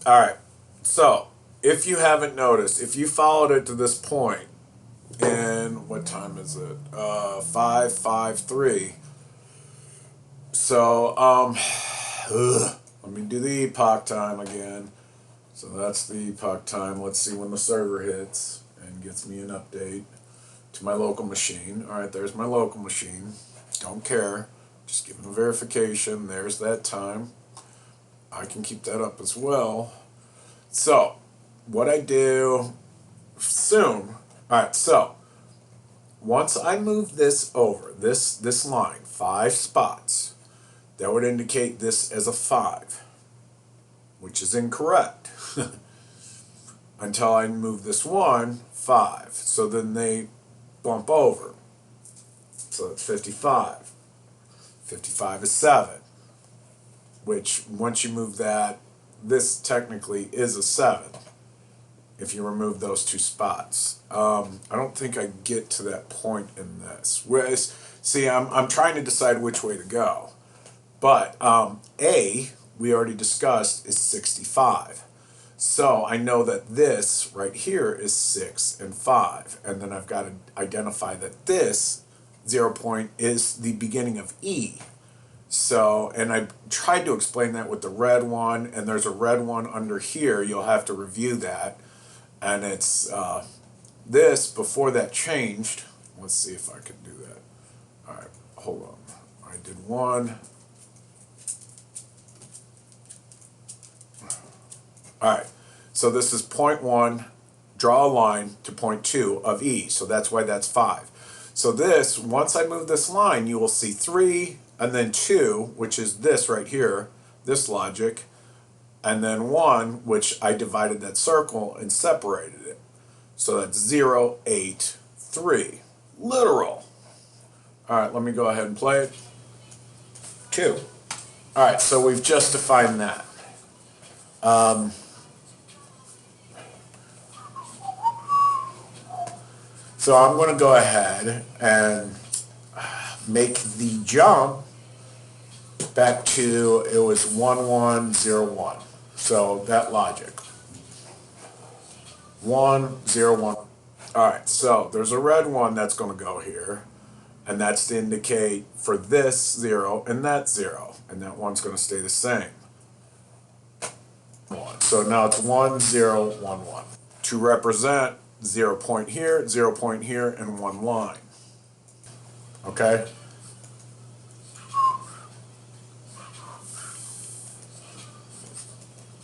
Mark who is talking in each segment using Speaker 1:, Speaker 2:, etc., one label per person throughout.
Speaker 1: All right. So, if you haven't noticed, if you followed it to this point, and what time is it? 5:53. So, let me do the epoch time again. So that's the epoch time. Let's see when the server hits and gets me an update to my local machine. All right, there's my local machine. Don't care. Just give them a verification. There's that time. I can keep that up as well. So, what I do soon. All right, so once I move this over, this line, 5 spots, that would indicate this as a 5, which is incorrect. Until I move this 5. So then they bump over. So it's 55. 55 is 7, which once you move that, this technically is a 7 if you remove those 2 spots. I don't think I get to that point in this. Whereas, see, I'm trying to decide which way to go. But A, we already discussed, is 65. So I know that this right here is 6 and 5. And then I've got to identify that this 0 point is the beginning of E. So, and I tried to explain that with the red one, and there's a red one under here. You'll have to review that. And it's this, before that changed. Let's see if I can do that. All right, hold on. I did 1. All right, so this is point 1, draw a line to point 2 of E, so that's why that's 5. So this, once I move this line, you will see 3, and then 2, which is this right here, this logic, and then 1, which I divided that circle and separated it. So that's 0, 8, 3. Literal. All right, let me go ahead and play it. 2. All right, so we've just defined that. So I'm going to go ahead and make the jump back to, it was 1101. So that logic. 101. All right, so there's a red one that's going to go here. And that's to indicate for this 0 and that 0. And that one's going to stay the same. So now it's 1011. To represent 0 point here, 0 point here, and 1 line. Okay?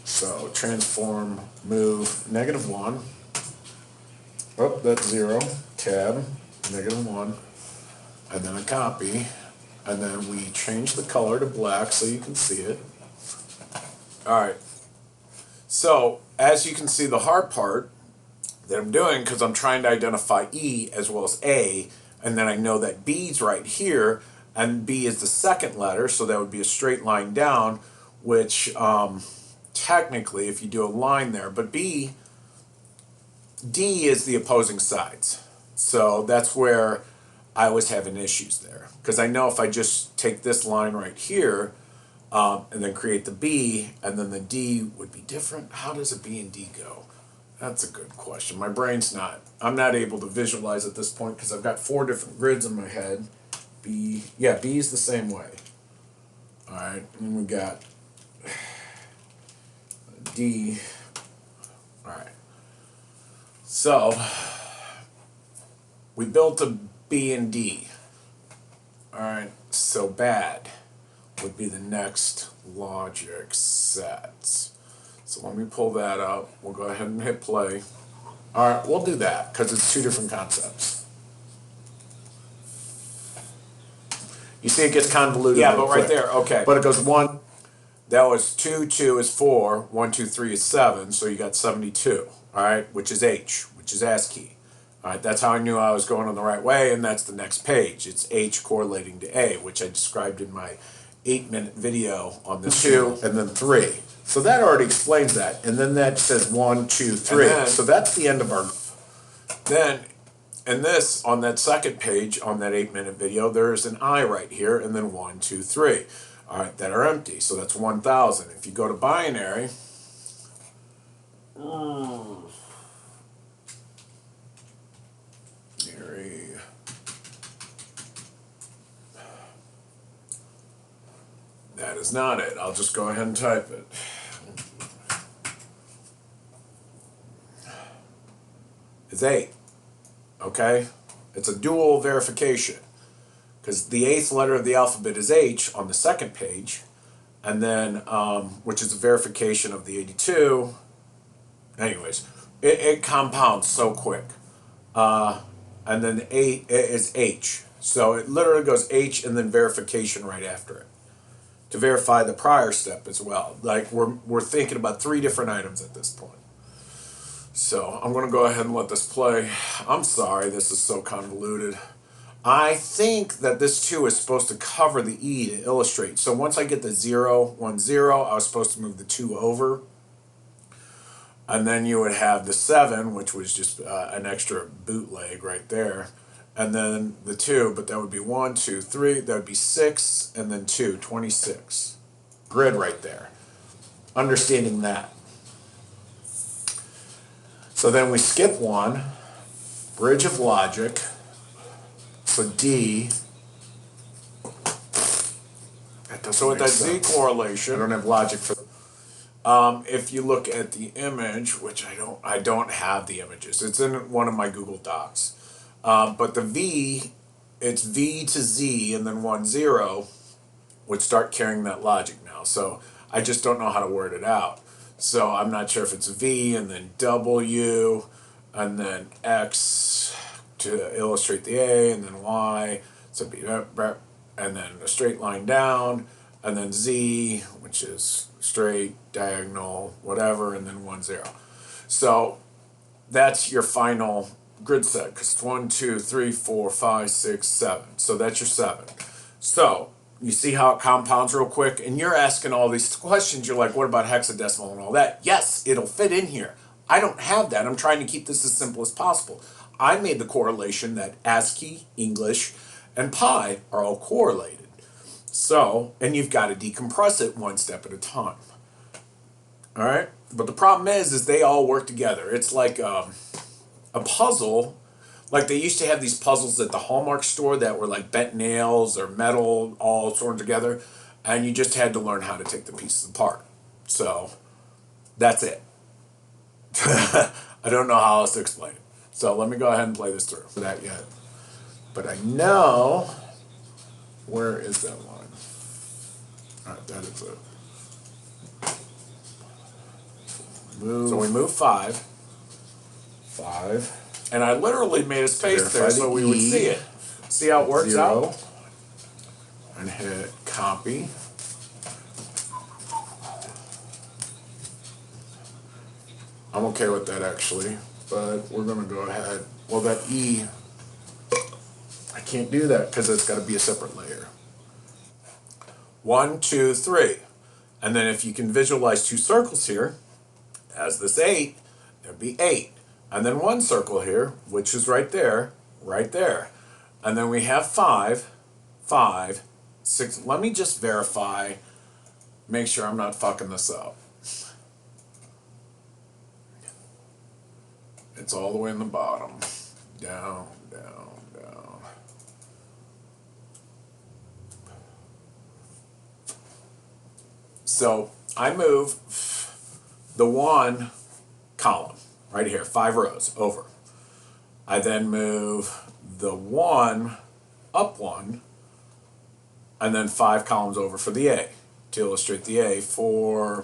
Speaker 1: So transform, move, -1. Oh, that's 0. Tab, -1. And then a copy. And then we change the color to black so you can see it. All right. So, as you can see, the hard part that I'm doing, because I'm trying to identify E as well as A, and then I know that B's right here, and B is the second letter, so that would be a straight line down, which technically, if you do a line there, but D is the opposing sides. So that's where I was having issues there. Because I know if I just take this line right here, and then create the B, and then the D would be different. How does a B and D go? That's a good question. My brain's not, I'm not able to visualize at this point because I've got 4 different grids in my head. B, yeah, B is the same way. All right, and we got D. All right. So, we built a B and D. All right, so bad would be the next logic set. So let me pull that up. We'll go ahead and hit play. All right, we'll do that because it's 2 different concepts. You see it gets convoluted.
Speaker 2: Yeah,
Speaker 1: real
Speaker 2: but right
Speaker 1: quick.
Speaker 2: there, okay.
Speaker 1: But it goes 1, that was 2, 2 is 4, 1, 2, 3 is 7, so you got 72, all right, which is H, which is ASCII. All right, that's how I knew I was going on the right way, and that's the next page. It's H correlating to A, which I described in my 8-minute video on this 2 and then 3. So that already explains that. And then that says 1, 2, 3.
Speaker 2: then-
Speaker 1: So that's the end of our. Then, and this, on that second page, on that 8-minute video, there's an I right here, and then 1, 2, 3. All right, that are empty. So that's 1,000. If you go to binary, Eerie. That is not it. I'll just go ahead and type it. It's 8. Okay? It's a dual verification. Because the 8th letter of the alphabet is H on the second page, and then, which is a verification of the 82. Anyways, it compounds so quick. And then the 8 is H. So it literally goes H and then verification right after it to verify the prior step as well. Like we're thinking about 3 different items at this point. So I'm going to go ahead and let this play. I'm sorry, this is so convoluted. I think that this too is supposed to cover the E to illustrate. So once I get the 0, 1, 0, I was supposed to move the 2 over. And then you would have the 7, which was just an extra bootleg right there. And then the 2, but that would be 1, 2, 3. That would be 6, and then 2, 26. Grid right there. Understanding that. So then we skip 1. Bridge of logic. So D. So with that Z correlation, I don't have logic for. If you look at the image, which I don't have the images. It's in one of my Google Docs. But the V, it's V to Z and then 1, 0 would start carrying that logic now. So I just don't know how to word it out. So I'm not sure if it's V and then W and then X to illustrate the A and then Y. So be and then a straight line down and then Z, which is straight, diagonal, whatever, and then 1, 0. So that's your final grid set because it's 1, 2, 3, 4, 5, 6, 7. So that's your 7. So you see how it compounds real quick? And you're asking all these questions. You're like, what about hexadecimal and all that? Yes, it'll fit in here. I don't have that. I'm trying to keep this as simple as possible. I made the correlation that ASCII, English, and Pi are all correlated. So, and you've got to decompress it one step at a time. All right? But the problem is they all work together. It's like a puzzle. Like they used to have these puzzles at the Hallmark store that were like bent nails or metal all sworn together. And you just had to learn how to take the pieces apart. So, that's it. I don't know how else to explain it. So let me go ahead and play this through. For that yet. But I know, where is that line? All right, that is it. Move. So we move 5. 5. And I literally made a space there so we would see it. See how it works 0. Out? And hit copy. I'm okay with that actually, but we're going to go ahead. Well, that E, I can't do that because it's got to be a separate layer. 1, 2, 3. And then if you can visualize 2 circles here, as this 8, there'd be 8. And then 1 circle here, which is right there, right there. And then we have 5, 5, 6. Let me just verify, make sure I'm not fucking this up. It's all the way in the bottom. Down, down, down. So I move the 1 column right here, 5 rows over. I then move the 1 up 1 and then 5 columns over for the A to illustrate the A for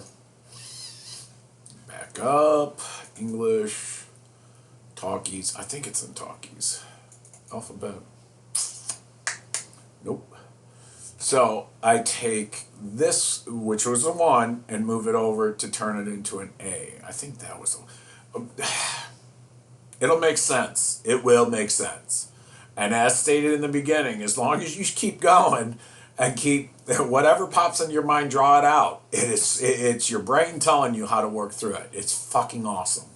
Speaker 1: back up, English, talkies. I think it's in talkies. Alphabet. Nope. So I take this, which was a 1, and move it over to turn it into an A. I think that was it'll make sense. It will make sense. And as stated in the beginning, as long as you keep going and keep whatever pops in your mind, draw it out. It's your brain telling you how to work through it. It's fucking awesome.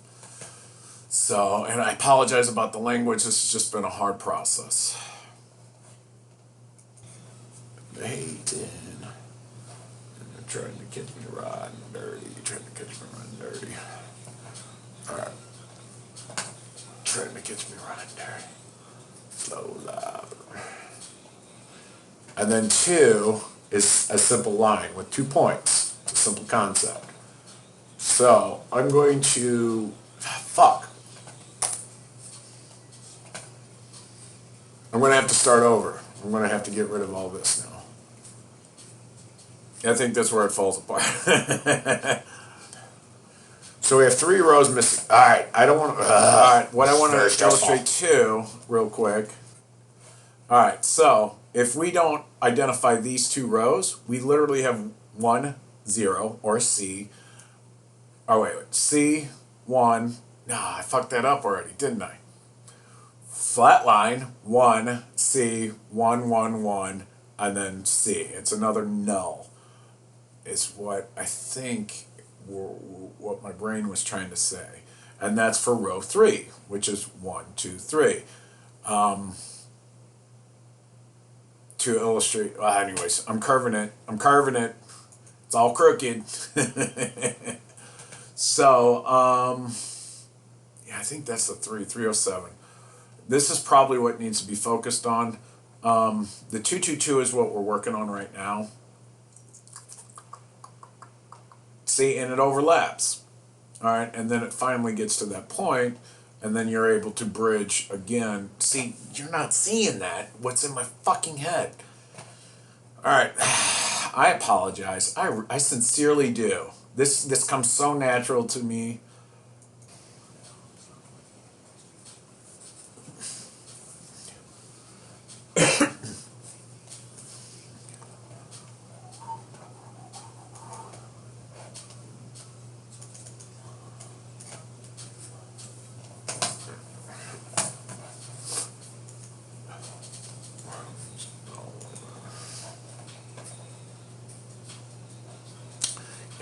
Speaker 1: So, and I apologize about the language. This has just been a hard process. Hating. Trying to catch me riding dirty. Trying to catch me riding dirty. Alright. Trying to catch me running dirty. Slow loud. And then 2 is a simple line with 2 points. It's a simple concept. So I'm going to... Fuck. I'm going to have to start over. I'm going to have to get rid of all this now. I think that's where it falls apart. So we have 3 rows missing. All right, I don't want to. All right, what I want to illustrate too, real quick. All right, so if we don't identify these 2 rows, we literally have 1, 0, or C. Oh wait, C 1. Nah, I fucked that up already, didn't I? Flat line 1, C 1, 1, 1, and then C. It's another null. Is what I think what my brain was trying to say, and that's for row 3, which is 1, 2, 3. To illustrate, well, anyways, I'm curving it. It's all crooked. So, yeah, I think that's the 307. This is probably what needs to be focused on. The 222 is what we're working on right now. See, and it overlaps. All right, and then it finally gets to that point, and then you're able to bridge again. See, you're not seeing that. What's in my fucking head? All right, I apologize. I sincerely do. This comes so natural to me.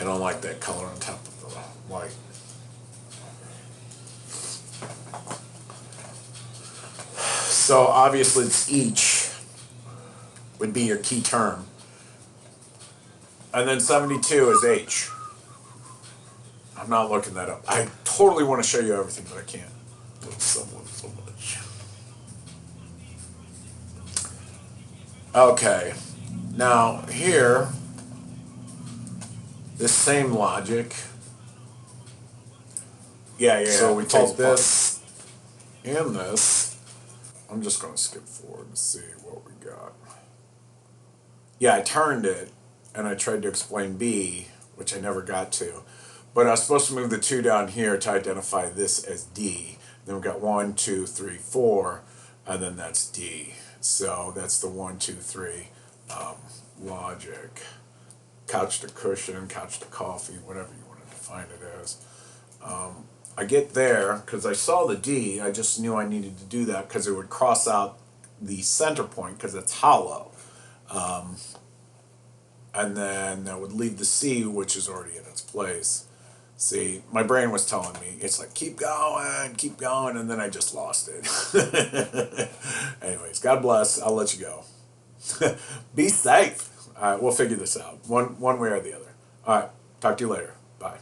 Speaker 1: I don't like that color on top of the white. So obviously it's each would be your key term. And then 72 is H. I'm not looking that up. I totally want to show you everything, but I can't. Love someone so much. Okay. Now here, this same logic. Yeah. So we take this and this. I'm just going to skip forward to see what we got. Yeah, I turned it, and I tried to explain B, which I never got to. But I was supposed to move the 2 down here to identify this as D. Then we've got 1, 2, 3, 4, and then that's D. So that's the 1, 2, 3 logic. Couch to cushion, couch to coffee, whatever you want to define it as. I get there, because I saw the D, I just knew I needed to do that because it would cross out the center point because it's hollow. And then that would leave the C, which is already in its place. See, my brain was telling me, it's like, keep going, and then I just lost it. Anyways, God bless, I'll let you go. Be safe. All right, we'll figure this out, one way or the other. All right, talk to you later. Bye.